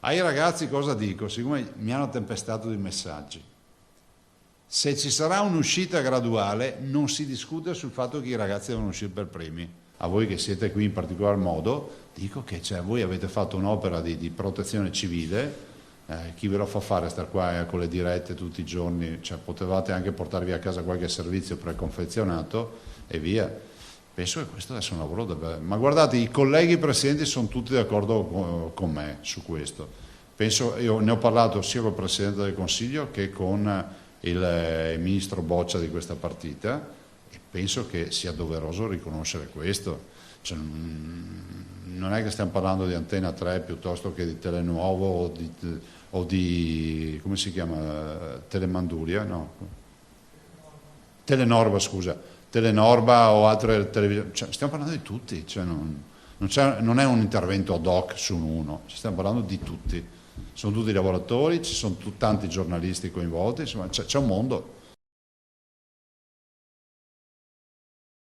Ai ragazzi cosa dico? Siccome mi hanno tempestato di messaggi, se ci sarà un'uscita graduale non si discute sul fatto che i ragazzi devono uscire per primi. A voi che siete qui in particolar modo, dico che voi avete fatto un'opera di protezione civile, chi ve lo fa fare star qua con le dirette tutti i giorni, cioè, potevate anche portarvi a casa qualche servizio preconfezionato e via. Penso che questo deve essere un lavoro davvero. Ma guardate, i colleghi presidenti sono tutti d'accordo con me su questo. Penso, io ne ho parlato sia col Presidente del Consiglio che con il ministro Boccia di questa partita e penso che sia doveroso riconoscere questo. Cioè, non è che stiamo parlando di Antenna 3 piuttosto che di Telenuovo o di come si chiama? Telemanduria? No. Telenorba, scusa. Telenorba o altre televisioni. Cioè, stiamo parlando di tutti, cioè, non è un intervento ad hoc su uno, stiamo parlando di tutti. Sono tutti lavoratori, ci sono tanti giornalisti coinvolti, insomma c'è un mondo.